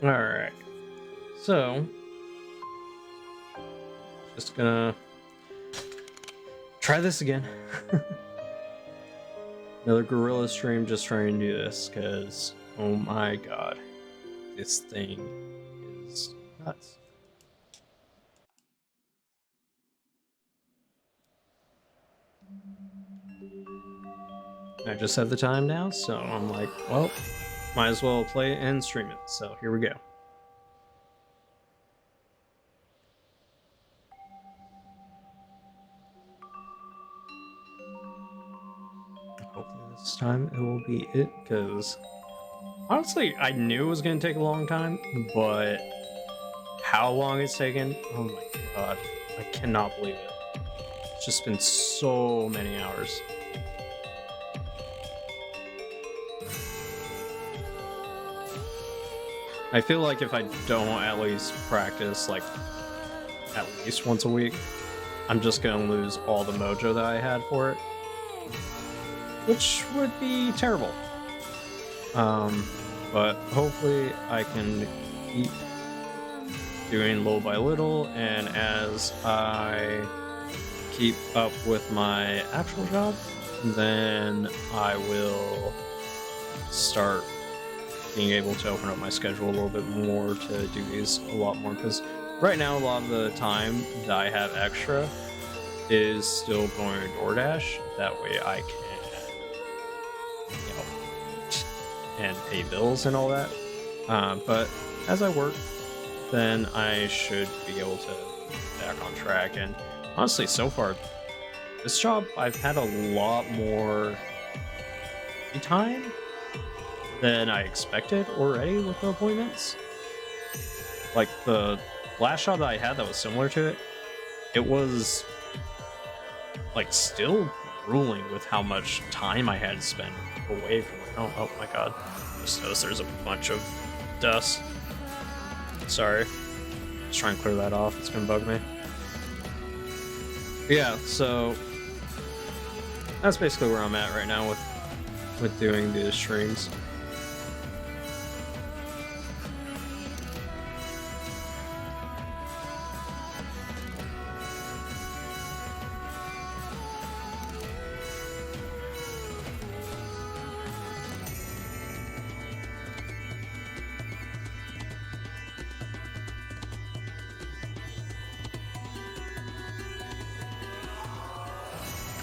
Alright. So, just gonna try this again. Another gorilla stream, just trying to do this, because, oh my god, this thing is nuts. I just have the time now, so I'm like, well, might as well play it and stream it, so here we go. Hopefully this time it will be it, because honestly, I knew it was going to take a long time, but how long it's taken, oh my god, I cannot believe it. It's just been so many hours. I feel like if I don't at least practice, like, at least once a week, I'm just gonna lose all the mojo that I had for it. Which would be terrible. But hopefully I can keep doing little by little, and as I keep up with my actual job, then I will start being able to open up my schedule a little bit more to do these a lot more, because right now a lot of the time that I have extra is still going to DoorDash. That way I can, you know, and pay bills and all that. But as I work, then I should be able to get back on track. And honestly, so far, this job, I've had a lot more free time than I expected already with the appointments. Like the last job that I had that was similar to it, it was like still grueling with how much time I had to spend away from it. Oh my god. Just noticed there's a bunch of dust. Sorry. Just trying to clear that off. It's gonna bug me. But yeah, so that's basically where I'm at right now with doing the streams.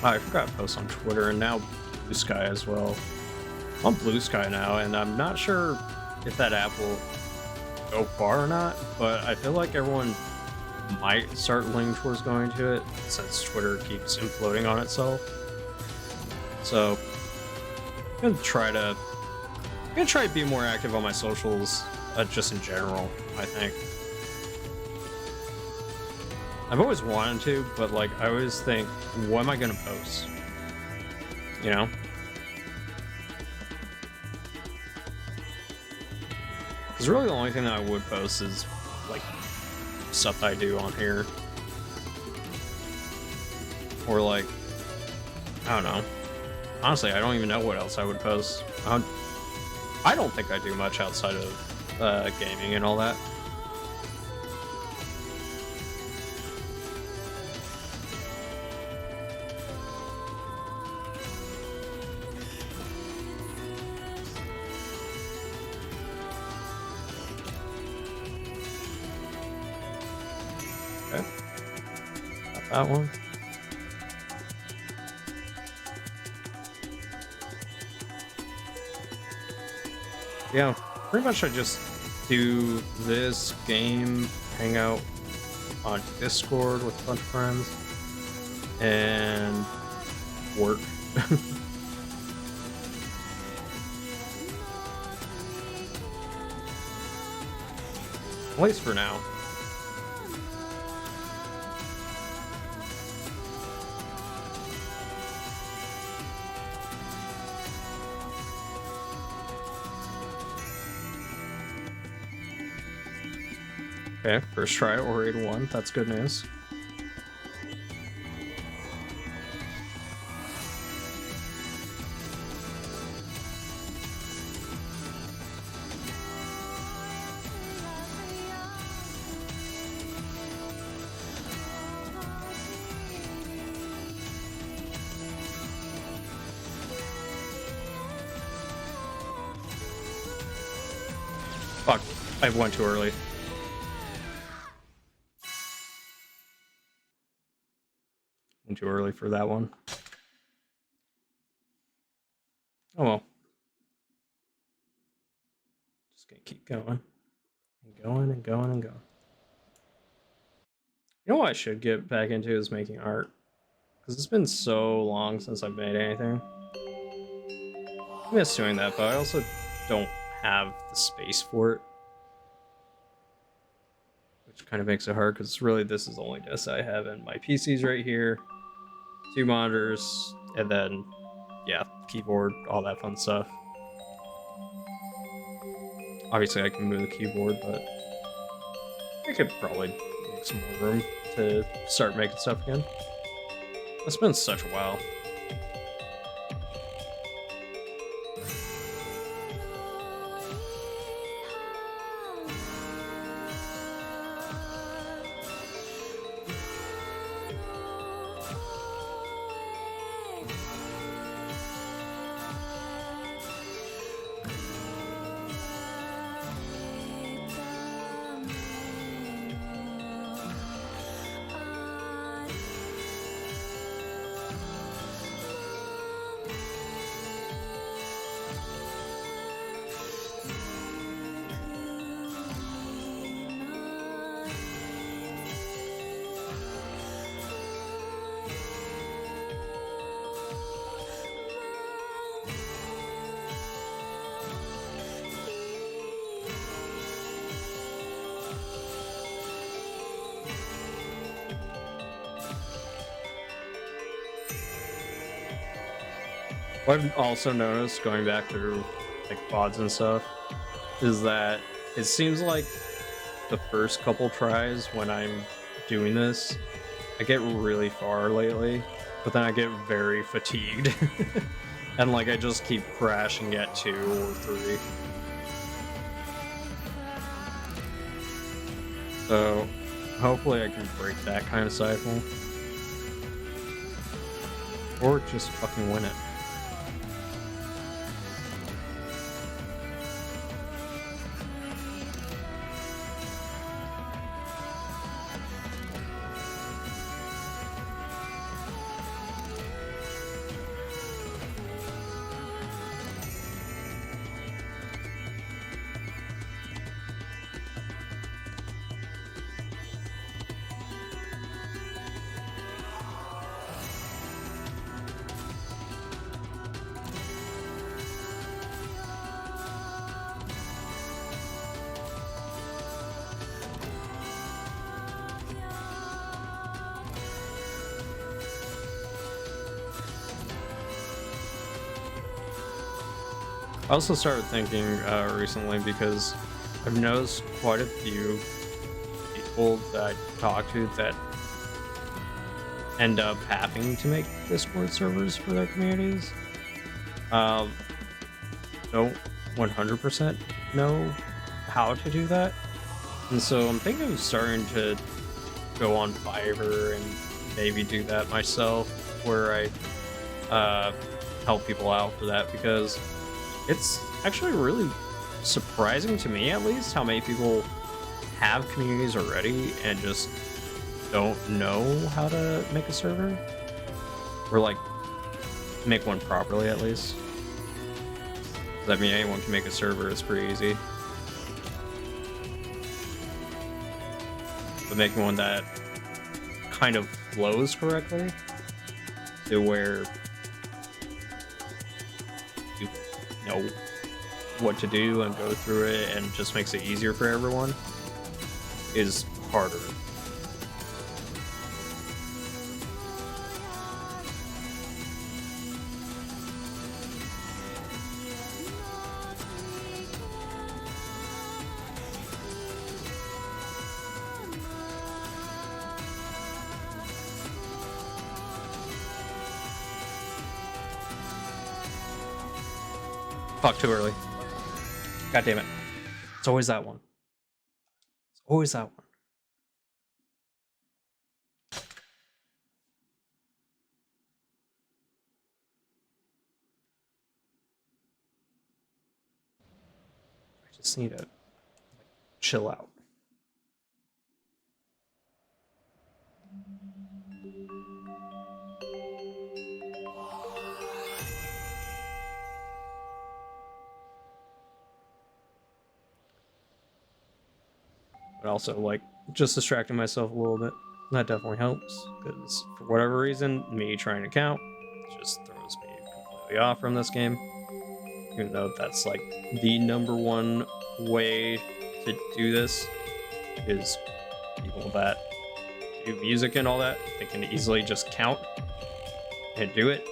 Oh, I forgot to post on Twitter, and now Blue Sky as well. I'm on Blue Sky now, and I'm not sure if that app will go far or not, but I feel like everyone might start leaning towards going to it, since Twitter keeps imploding on itself. So I'm gonna try to be more active on my socials, just in general, I think. I've always wanted to, but like I always think, what am I gonna post? You know? Because really the only thing that I would post is like stuff that I do on here. Or like, I don't know. Honestly, I don't even know what else I would post. I don't think I do much outside of gaming and all that. Okay. Got that one. Yeah, pretty much I just do this game, hang out on Discord with a bunch of friends, and work. At least for now. Okay, first try Ori 1, that's good news. Fuck, I went too early. Went too early for that one. Oh well. Just gonna keep going. And going and going and going. You know what I should get back into is making art. Because it's been so long since I've made anything. I miss doing that, but I also don't have the space for it. Which kind of makes it hard, because really this is the only desk I have, and my PC's right here. 2 monitors, and then, yeah, keyboard, all that fun stuff. Obviously I can move the keyboard, but I could probably make some more room to start making stuff again. It's been such a while. What I've also noticed going back through like VODs and stuff is that it seems like the first couple tries when I'm doing this, I get really far lately, but then I get very fatigued. And like I just keep crashing at 2 or 3. So hopefully I can break that kind of cycle. Or just fucking win it. I also started thinking recently, because I've noticed quite a few people that I talk to that end up having to make Discord servers for their communities. Don't 100% know how to do that. And so I'm thinking of starting to go on Fiverr and maybe do that myself, where I help people out for that, because it's actually really surprising to me, at least, how many people have communities already and just don't know how to make a server, or like make one properly at least. I mean, anyone can make a server, it's pretty easy, but making one that kind of flows correctly to where you know what to do and go through it and just makes it easier for everyone is harder. Fuck, too early. God damn it. It's always that one. It's always that one. I just need it. chill out. But also, like, just distracting myself a little bit. That definitely helps, because for whatever reason, me trying to count just throws me completely off from this game. Even though that's like the #1 way to do this is people that do music and all that, they can easily just count and do it.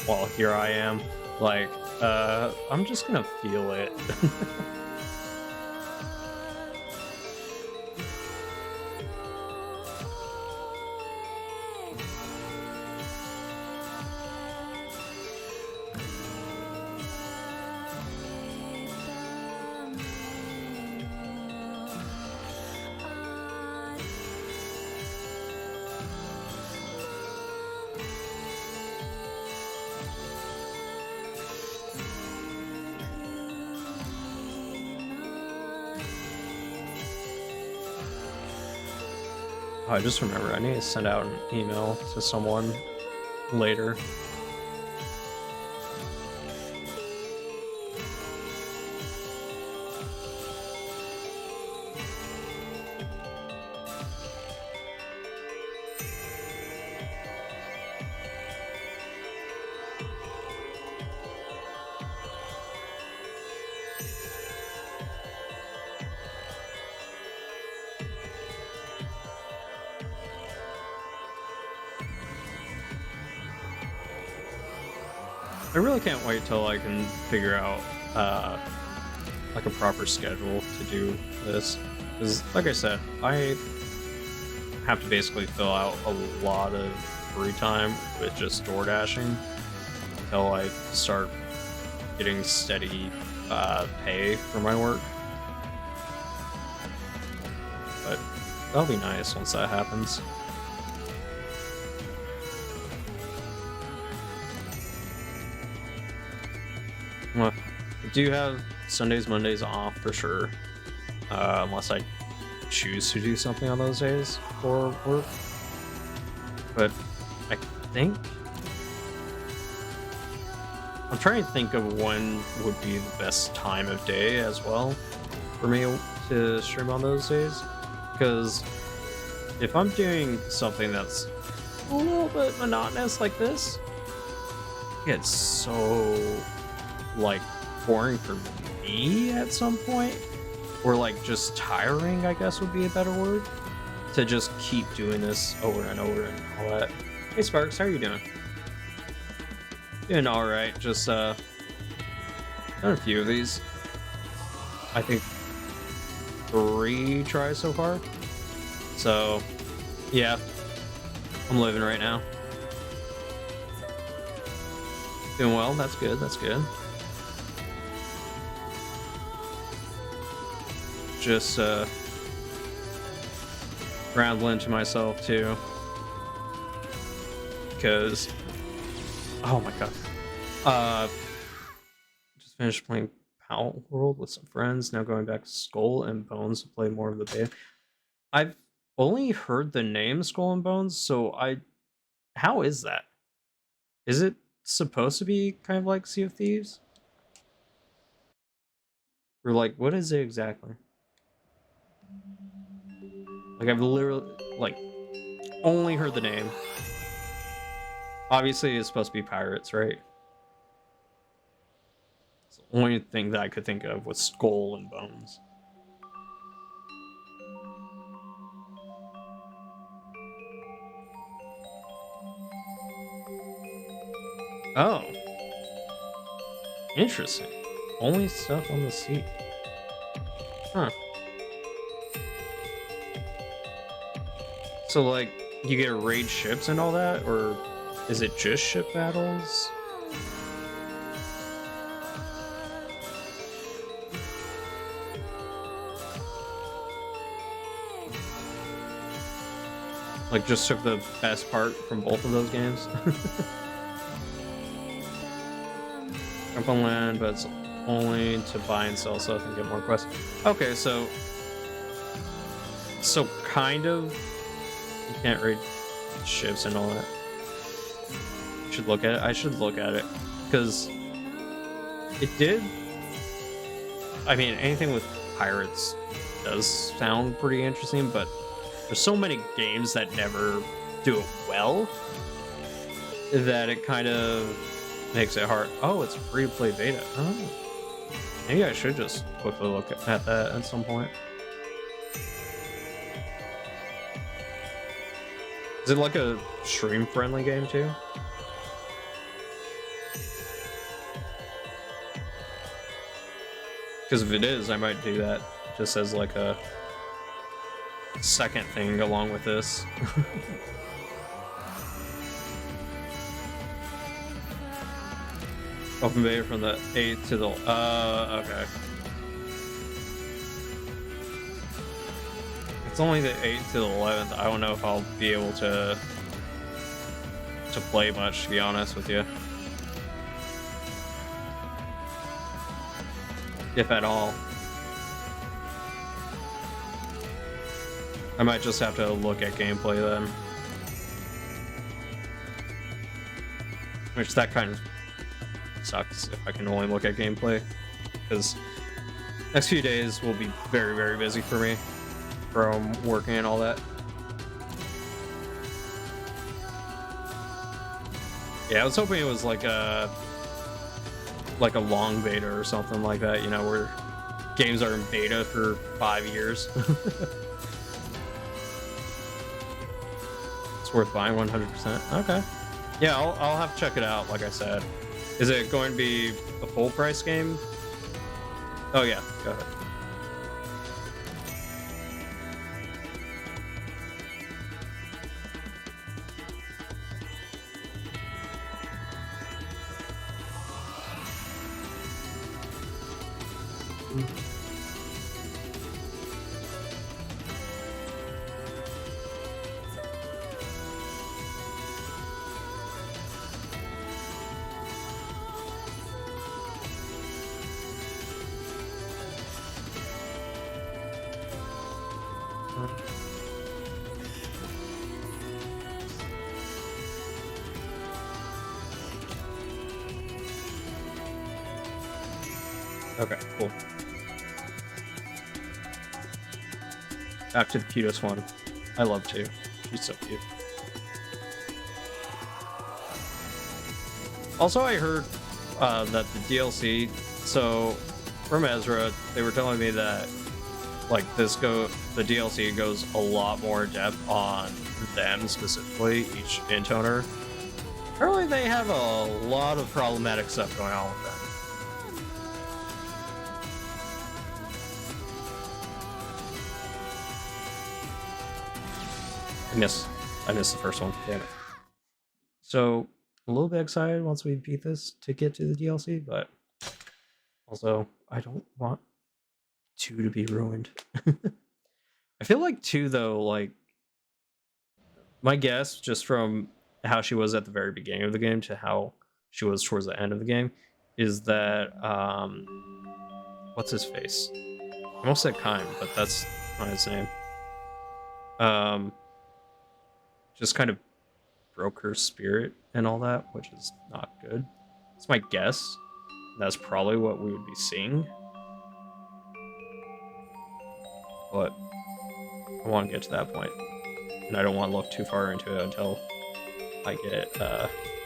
While here I am, like, I'm just gonna feel it. Oh, I just remember I need to send out an email to someone later. I really can't wait till I can figure out like a proper schedule to do this, because like I said, I have to basically fill out a lot of free time with just door dashing until I start getting steady pay for my work. But that'll be nice once that happens. Well, I do have Sundays, Mondays off for sure, unless I choose to do something on those days for work. But I think I'm trying to think of when would be the best time of day as well for me to stream on those days, because if I'm doing something that's a little bit monotonous like this, it's so like boring for me at some point, or like just tiring, I guess would be a better word, to just keep doing this over and over and all that. Hey Sparks, how are you doing? Doing all right. Just done a few of these. I think 3 tries so far. So yeah, I'm living right now. Doing well. That's good. That's good. Just rambling to myself too, because oh my god, just finished playing Pal World with some friends. Now going back to Skull and Bones to play more of the beta. I've only heard the name Skull and Bones, so how is that? Is it supposed to be kind of like Sea of Thieves, or like what is it exactly? Like, I've literally, like, only heard the name. Obviously, it's supposed to be pirates, right? It's the only thing that I could think of was Skull and Bones. Oh. Interesting. Only stuff on the sea. Huh. So, like, you get to raid ships and all that, or is it just ship battles? Like, just took the best part from both of those games. Jump on land, but it's only to buy and sell stuff and get more quests. Okay, so So kind of, you can't read shifts and all that. You should look at it. I should look at it because it did. I mean, anything with pirates does sound pretty interesting, but there's so many games that never do it well that it kind of makes it hard. Oh, it's a free-to-play beta. Oh, maybe I should just quickly look at that at some point. Is it like a stream-friendly game too? Because if it is, I might do that just as like a second thing along with this. Open beta from the 8th to the okay. It's only the 8th to the 11th. I don't know if I'll be able to play much, to be honest with you. If at all. I might just have to look at gameplay then. Which that kind of sucks if I can only look at gameplay. Because next few days will be very, very busy for me from working and all that. Yeah, I was hoping it was like a long beta or something like that, you know, where games are in beta for 5 years. It's worth buying 100%. Okay. Yeah, I'll have to check it out, like I said. Is it going to be a full price game? Oh yeah, go ahead. Okay, cool. Back to the cutest one. I love to. She's so cute. Also, I heard that the DLC, so from Ezra, they were telling me that like the DLC goes a lot more in depth on them specifically, each intoner. Apparently they have a lot of problematic stuff going on with them. I missed the first one. Damn it. So a little bit excited once we beat this to get to the DLC, but also I don't want 2 to be ruined. I feel like 2 though, like my guess just from how she was at the very beginning of the game to how she was towards the end of the game is that what's his face? I almost said Kaim, but that's not his name. Just kind of broke her spirit and all that, which is not good. It's my guess. That's probably what we would be seeing. But I want to get to that point, and I don't want to look too far into it until I get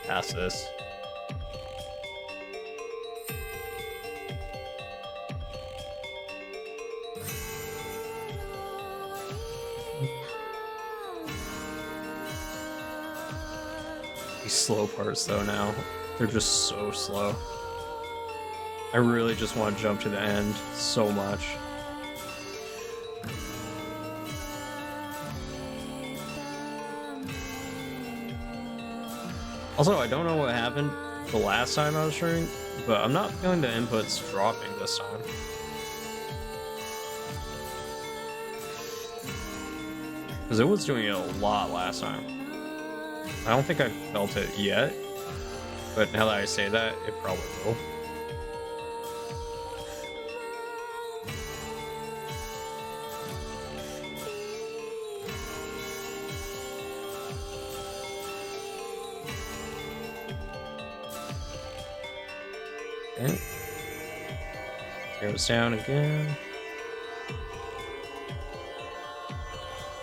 past this. These slow parts though now, they're just so slow. I really just want to jump to the end so much. Also, I don't know what happened the last time I was streaming, but I'm not feeling the inputs dropping this time. Because it was doing it a lot last time. I don't think I felt it yet, but now that I say that, it probably will. Goes down again.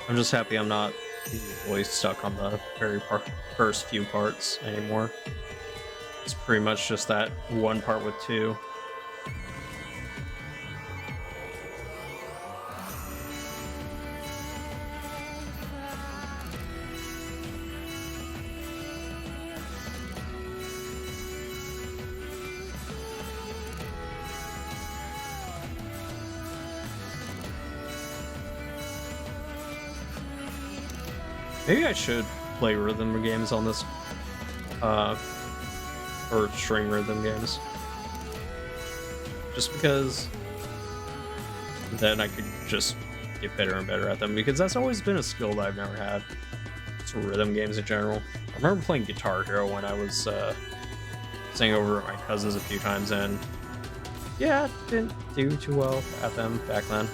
I'm just happy I'm not usually stuck on the first few parts anymore. It's pretty much just that one part with two. Maybe I should play rhythm games on this, or string rhythm games. Just because then I could just get better and better at them, because that's always been a skill that I've never had. It's rhythm games in general. I remember playing Guitar Hero when I was staying over at my cousin's a few times, and yeah, didn't do too well at them back then.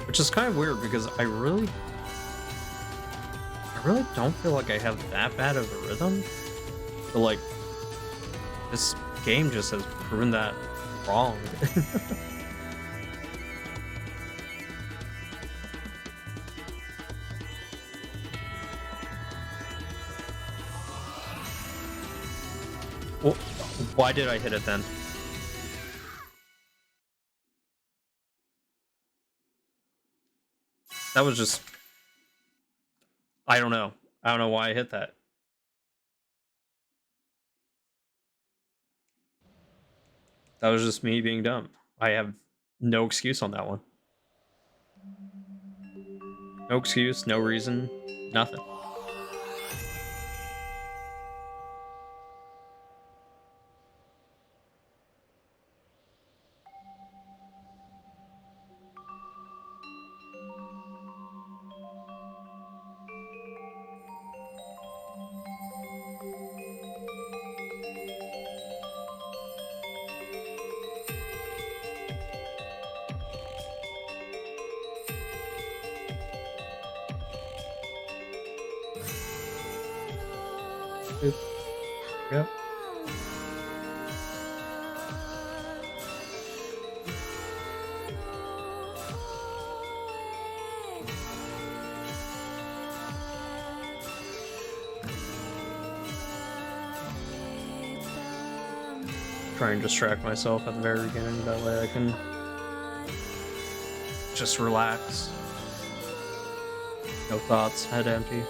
Which is kind of weird because I really don't feel like I have that bad of a rhythm. But like, this game just has proven that wrong. Well, why did I hit it then? That was just... I don't know. I don't know why I hit that. That was just me being dumb. I have no excuse on that one. No excuse, no reason, nothing. Yep. Try and distract myself at the very beginning, that way I can just relax. No thoughts, head empty.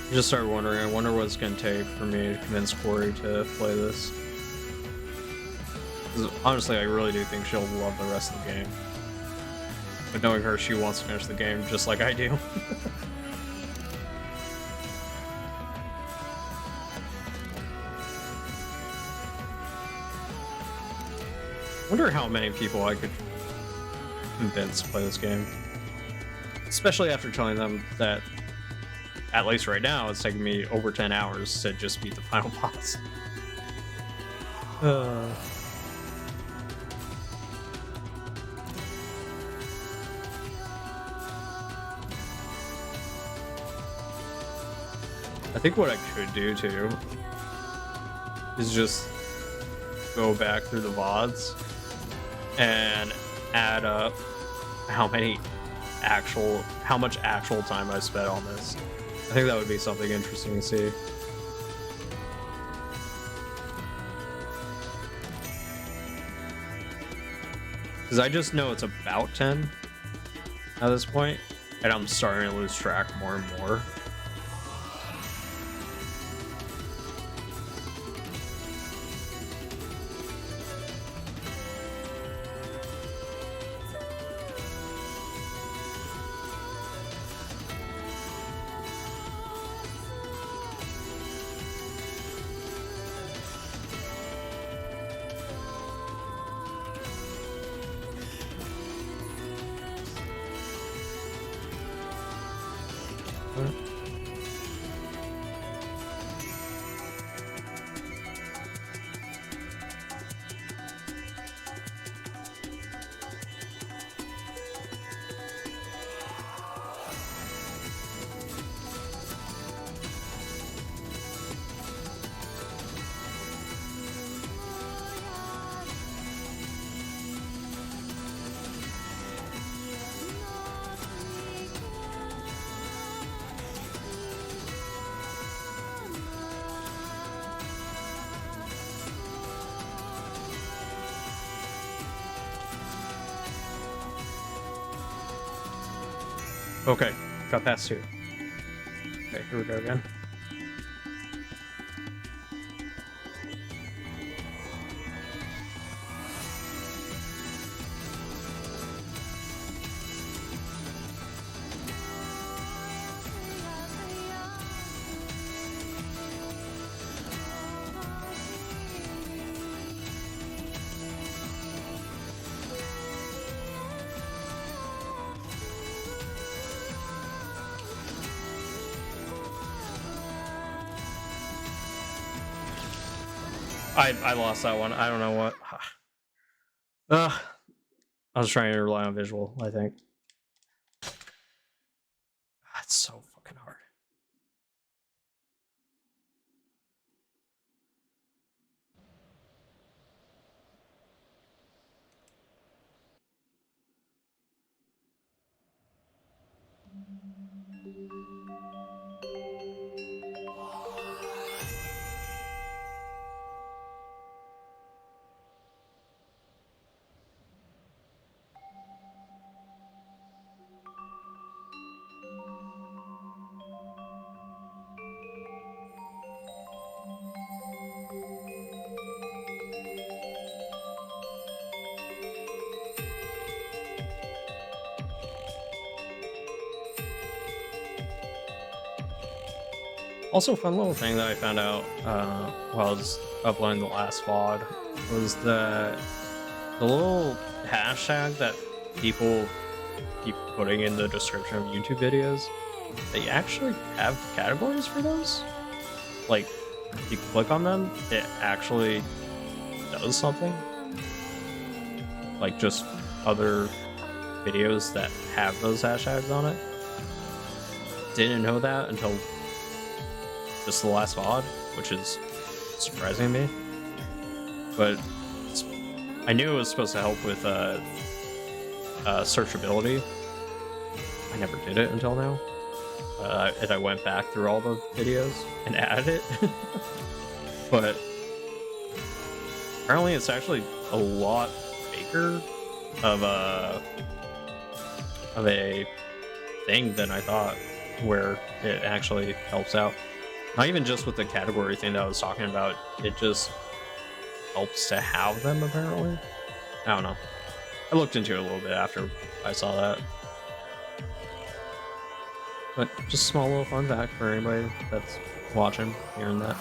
I just started wondering, I wonder what it's going to take for me to convince Corey to play this. 'Cause honestly, I really do think she'll love the rest of the game. But knowing her, she wants to finish the game just like I do. Wonder how many people I could convince to play this game. Especially after telling them that, at least right now, it's taking me over 10 hours to just beat the final boss. I think what I could do too is just go back through the VODs and add up how much actual time I spent on this. I think that would be something interesting to see. Because I just know it's about 10 at this point, and I'm starting to lose track more and more. Okay, got past 2. Okay, here we go again. I lost that one. I don't know what. I was trying to rely on visual, I think. That's so fucking hard. Also, fun little thing that I found out while I was uploading the last VOD was that the little hashtag that people keep putting in the description of YouTube videos, they actually have categories for those. Like, if you click on them, it actually does something. Like, just other videos that have those hashtags on it. Didn't know that until just the last VOD, which is surprising to me. But I knew it was supposed to help with searchability. I never did it until now. And I went back through all the videos and added it. But apparently it's actually a lot bigger of a thing than I thought, where it actually helps out. Not even just with the category thing that I was talking about, it just helps to have them, apparently. I don't know. I looked into it a little bit after I saw that. But just a small little fun fact for anybody that's watching, hearing that.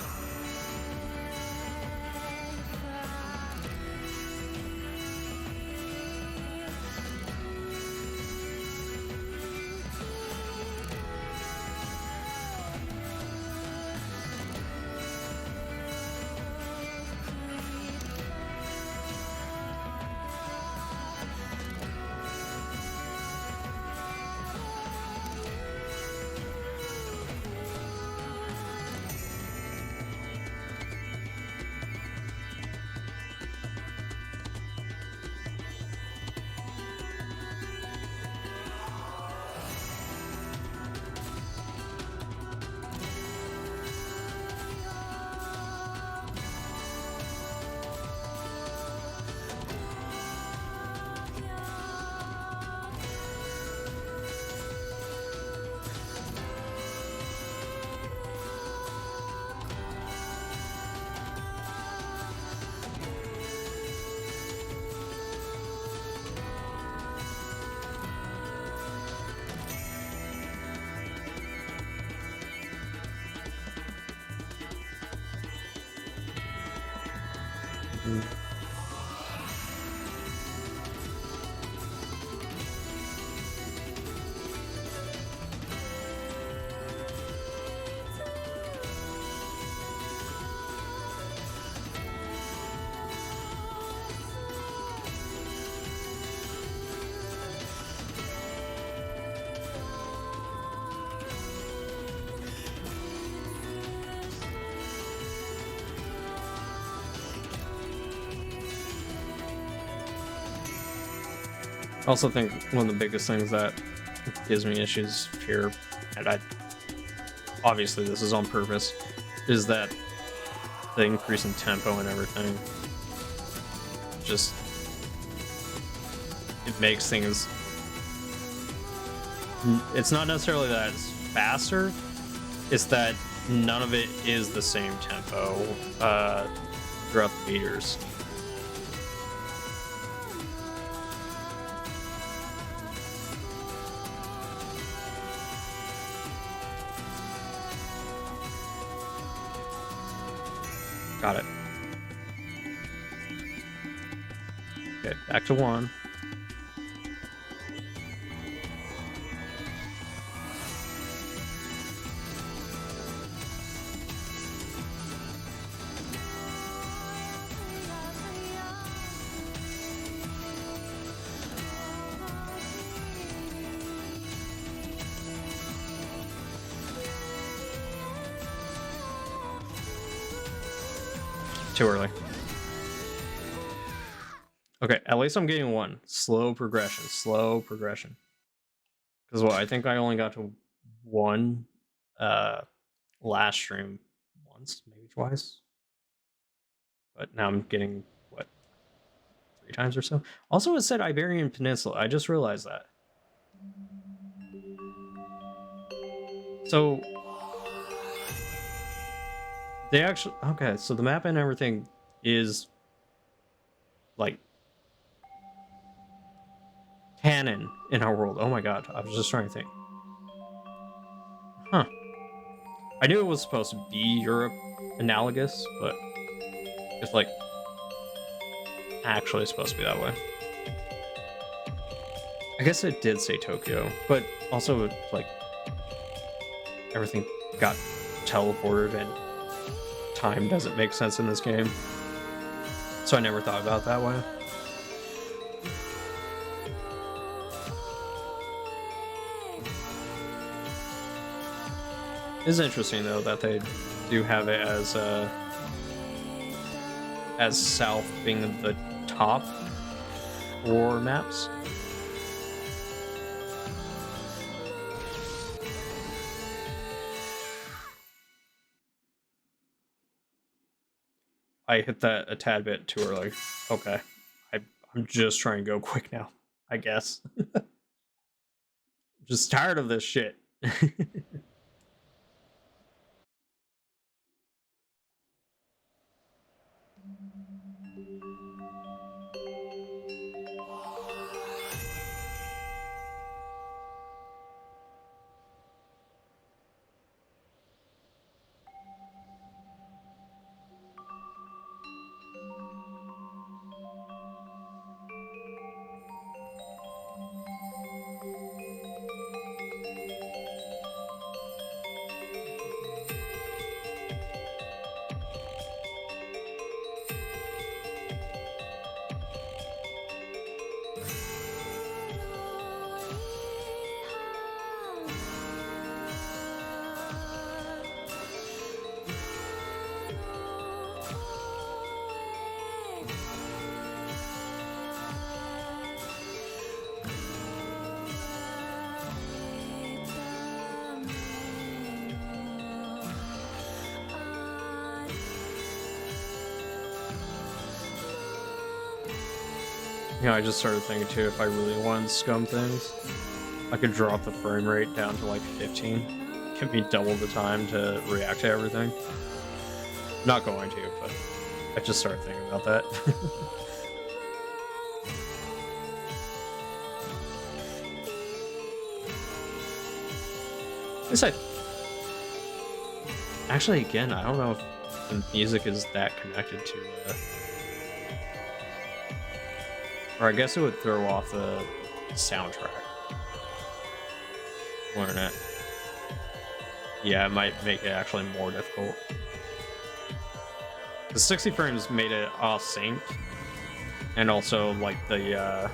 Mm. I also think one of the biggest things that gives me issues here, and obviously this is on purpose, is that the increase in tempo and everything just, it makes things, it's not necessarily that it's faster, it's that none of it is the same tempo throughout the meters. Got it. Okay, back to 1. Too early. Okay, at least I'm getting 1. Slow progression, slow progression. Because what, I think I only got to 1 last stream once, maybe twice. But now I'm getting, what, 3 times or so? Also, it said Iberian Peninsula. I just realized that. So they actually, okay, so the map and everything is like canon in our world. Oh my god, I was just trying to think. Huh. I knew it was supposed to be Europe analogous, but it's like actually supposed to be that way. I guess it did say Tokyo, but also like everything got teleported and time doesn't make sense in this game. So I never thought about it that way. It's interesting though that they do have it as south being the top 4 maps. I hit that a tad bit too early. Okay. I'm just trying to go quick now, I guess. Just tired of this shit. Yeah, I just started thinking too, if I really wanted to scum things, I could drop the frame rate down to like 15. Give me double the time to react to everything. Not going to, but I just started thinking about that. Actually, again, I don't know if the music is that connected to Or I guess it would throw off the soundtrack. Wouldn't it? Yeah, it might make it actually more difficult. The 60 frames made it off sync, and also like the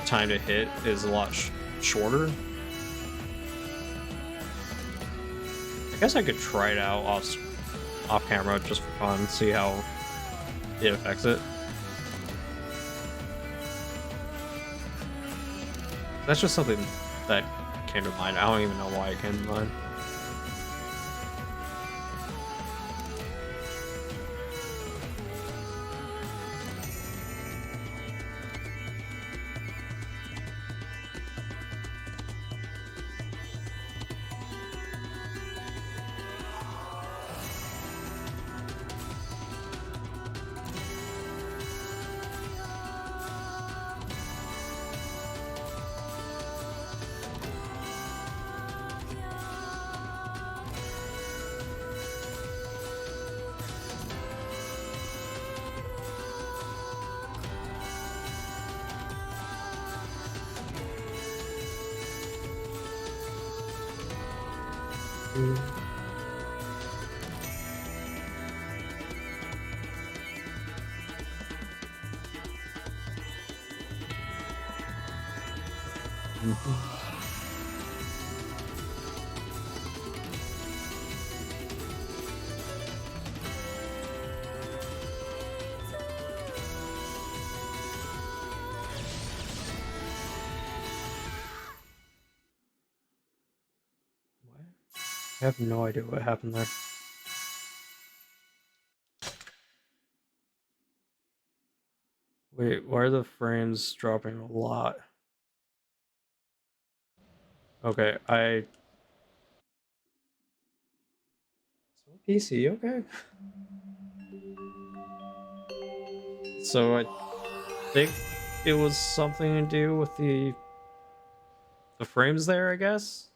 time to hit is a lot shorter. I guess I could try it out off camera just for fun, see how it affects it. That's just something that came to mind. I don't even know why it came to mind. I have no idea what happened there. Wait, why are the frames dropping a lot? Okay, PC, okay. So I think it was something to do with the frames there, I guess.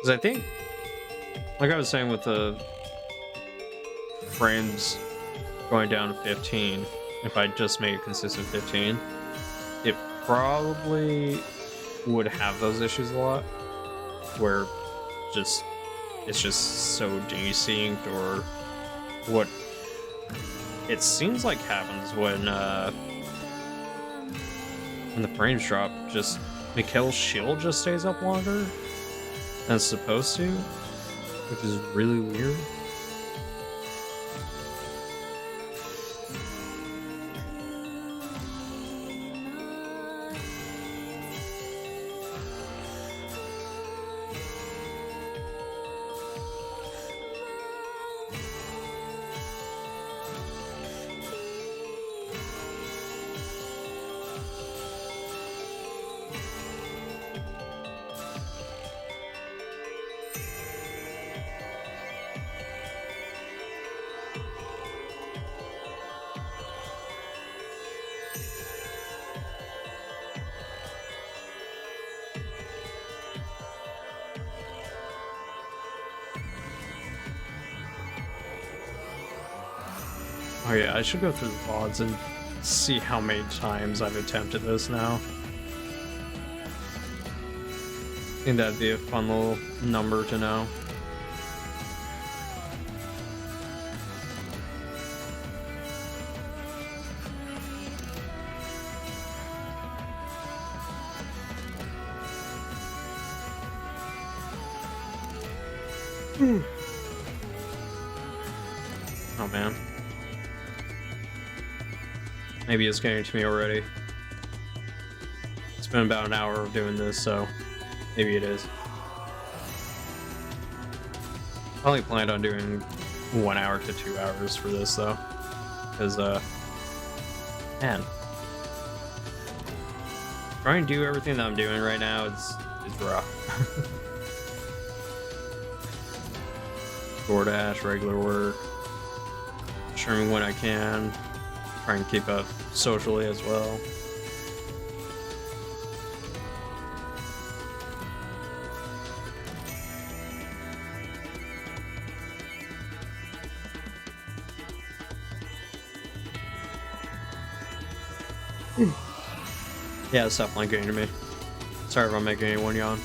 Because I think, like I was saying with the frames going down to 15, if I just made it consistent 15, it probably would have those issues a lot, where it's just so desynced, or what it seems like happens when the frames drop. Just Mikhail's shield just stays up longer than it's supposed to, which is really weird. Oh yeah, I should go through the VODs and see how many times I've attempted this now. I think that'd be a fun little number to know. Oh man. Maybe it's getting to me already. It's been about an hour of doing this, so maybe it is. I only planned on doing 1 hour to 2 hours for this though, because man, trying to do everything that I'm doing right now is rough. DoorDash, regular work, streaming when I can, try and keep up socially as well. Yeah, it's definitely getting to me. Sorry if I'm making anyone yawn.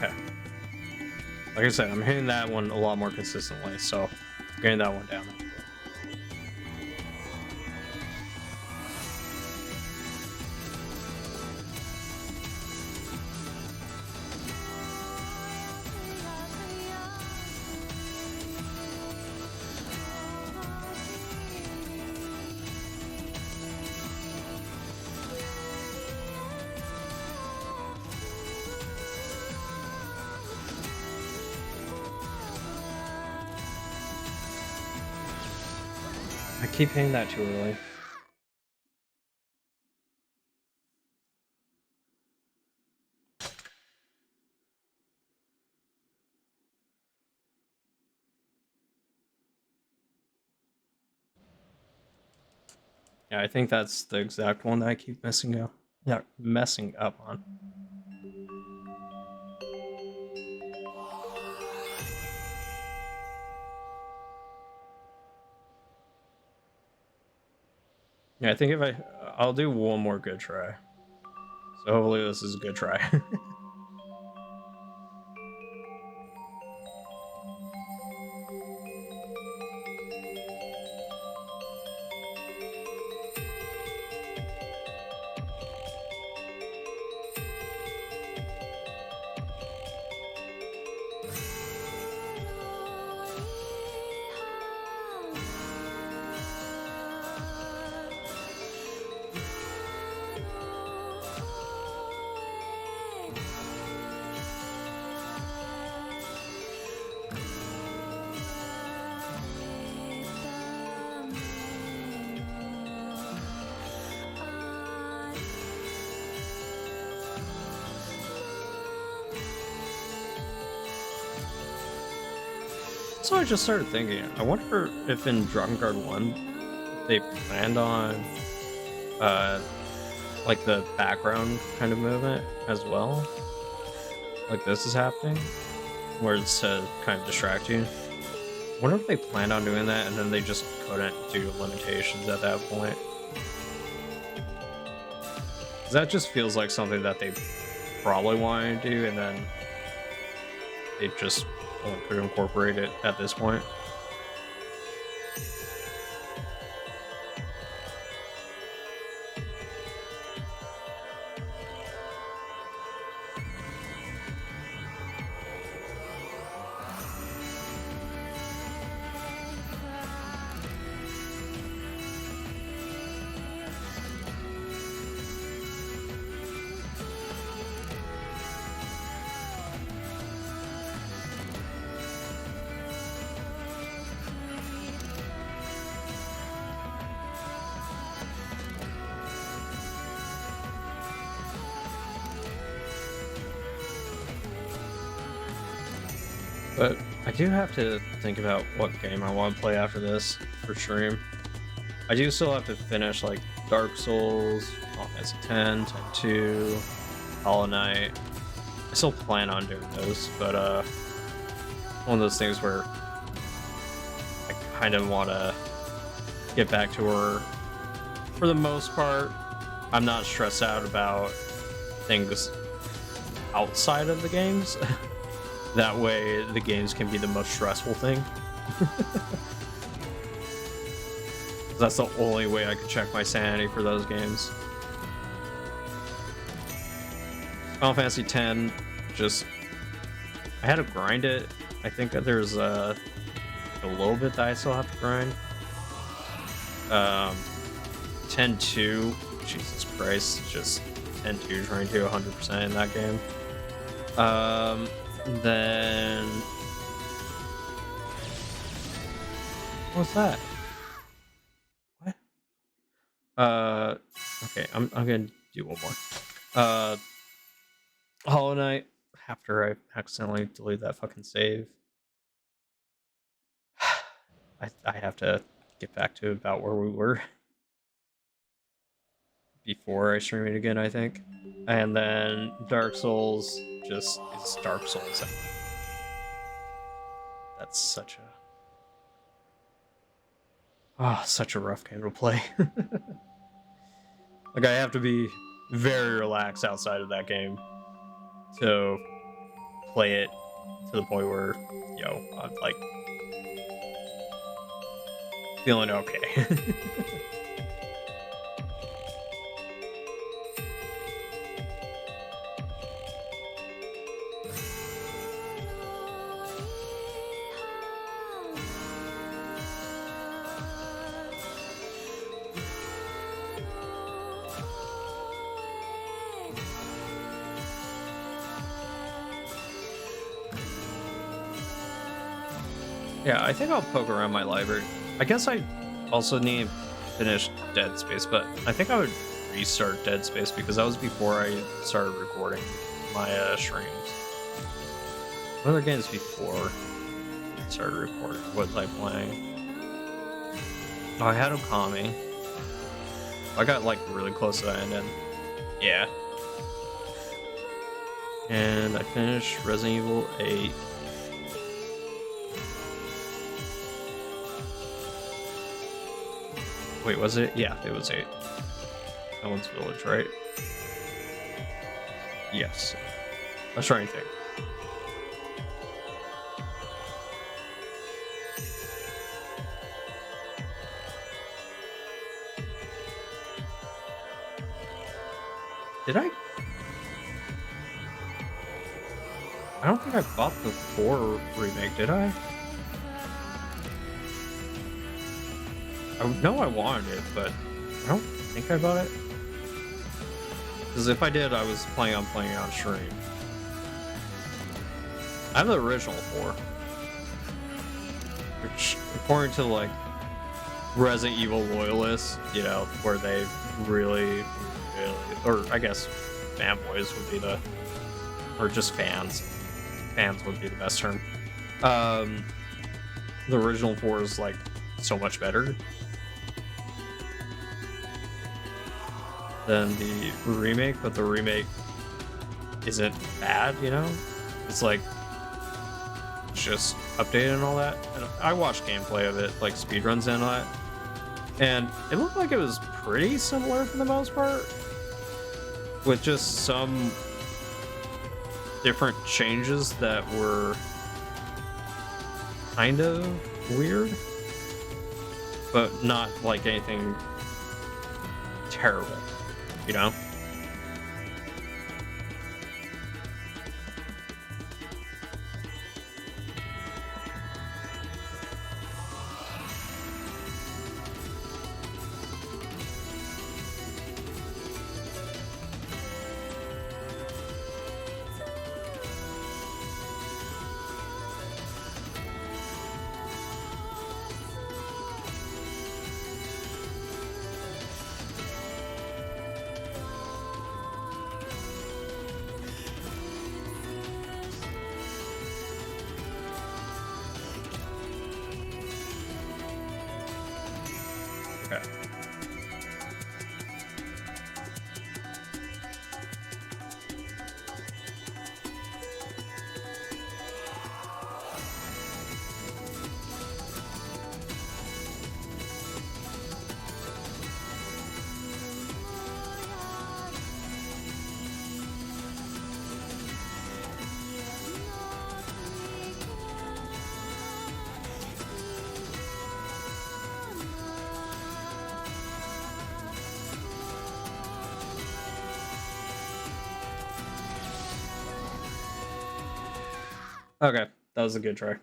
Okay. Like I said, I'm hitting that one a lot more consistently, so getting that one down. I keep hitting that too early. Yeah, I think that's the exact one that I keep messing up. Yeah, messing up on. Yeah, I think if I'll do one more good try. So hopefully this is a good try. So I just started thinking, I wonder if in Drakengard 1 they planned on like the background kind of movement as well. Like this is happening, where it's to kind of distract you. I wonder if they planned on doing that and then they just couldn't due to limitations at that point. 'Cause that just feels like something that they probably wanted to do and then they just could incorporate it at this point. But I do have to think about what game I want to play after this for stream. I do still have to finish like Dark Souls, Final Fantasy 10, 10-2, Hollow Knight. I still plan on doing those, but one of those things where I kind of want to get back to where, for the most part, I'm not stressed out about things outside of the games. That way, the games can be the most stressful thing. That's the only way I could check my sanity for those games. Final Fantasy X, just I had to grind it. I think that there's a little bit that I still have to grind. 10-2, Jesus Christ, just 10-2 trying to 100% in that game. Then what's that? What? Okay, I'm gonna do one more. Hollow Knight, after I accidentally deleted that fucking save. I have to get back to about where we were before I stream it again, I think. And then Dark Souls, just it's Dark Souls. That's such a rough game to play. Like, I have to be very relaxed outside of that game to play it to the point where, I'm like feeling okay. Yeah, I think I'll poke around my library. I guess I also need to finish Dead Space, but I think I would restart Dead Space because that was before I started recording my streams. What other games before I started recording? What was I playing? Oh, I had Okami. I got like really close to the end, and yeah. And I finished Resident Evil 8. Wait, was it? Yeah, it was 8. That one's Village, right? Yes. Let's try and think. Did I? I don't think I bought the 4 remake, did I? I know I wanted it, but I don't think I bought it. Because if I did, I was planning on playing it on stream. I have the original 4. Which, according to, like, Resident Evil loyalists, where they really, or I guess fanboys would be the, or just fans. Fans would be the best term. The original 4 is, like, so much better than the remake, but the remake isn't bad, It's like just updated and all that. And I watched gameplay of it, like speedruns and all that, and it looked like it was pretty similar for the most part, with just some different changes that were kind of weird, but not like anything terrible, Okay, that was a good try.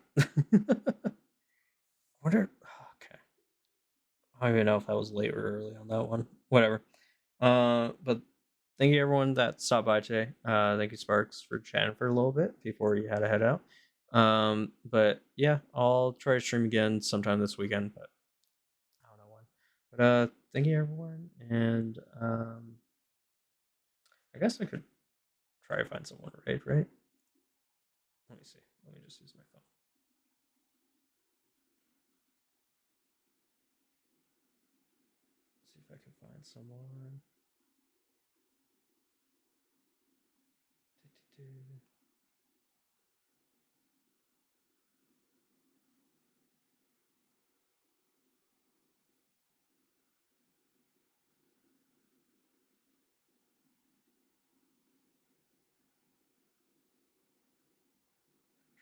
Wonder. Okay, I don't even know if I was late or early on that one. Whatever. But thank you everyone that stopped by today. Thank you Sparks for chatting for a little bit before you had to head out. But yeah, I'll try to stream again sometime this weekend, but I don't know when. But thank you everyone, and I guess I could try to find someone to raid, right? Let me see. Let me just use my phone. See if I can find someone.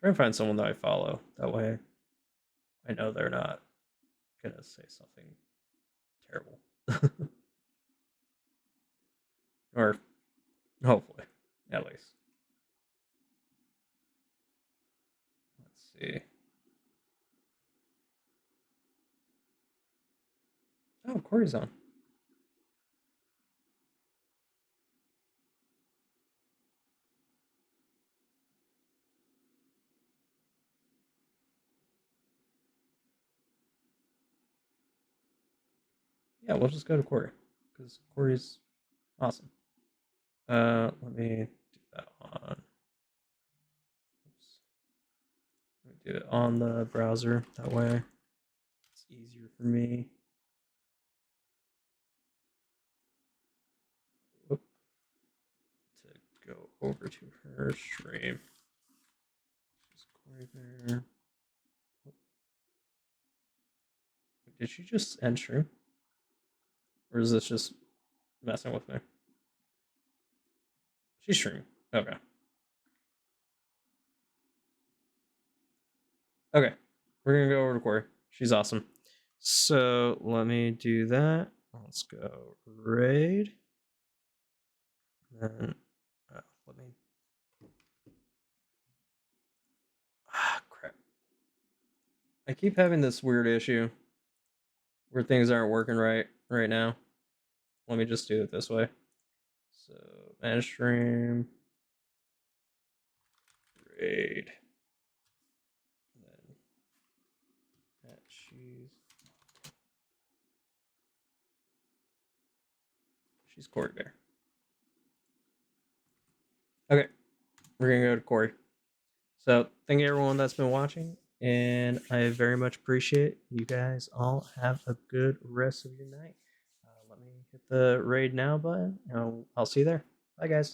Try and find someone that I follow. That way I know they're not gonna say something terrible. Or hopefully, at least. Let's see. Oh, Corey's on. Yeah, we'll just go to Corey because Corey's awesome. Let me do that on. Oops. Let me do it on the browser. That way, it's easier for me. Oop. To go over to her stream. She's Corey there. Did she just end stream? Or is this just messing with me? She's streaming. Okay. Okay. We're gonna go over to Corey. She's awesome. So let me do that. Let's go raid. Then let me. Crap. I keep having this weird issue where things aren't working right now. Let me just do it this way. So manage stream, raid, then she's Corey Bear. Okay, we're gonna go to Corey. So thank you everyone that's been watching, and I very much appreciate you guys all. Have a good rest of your night. Let me hit the raid now button, and I'll see you there. Bye guys.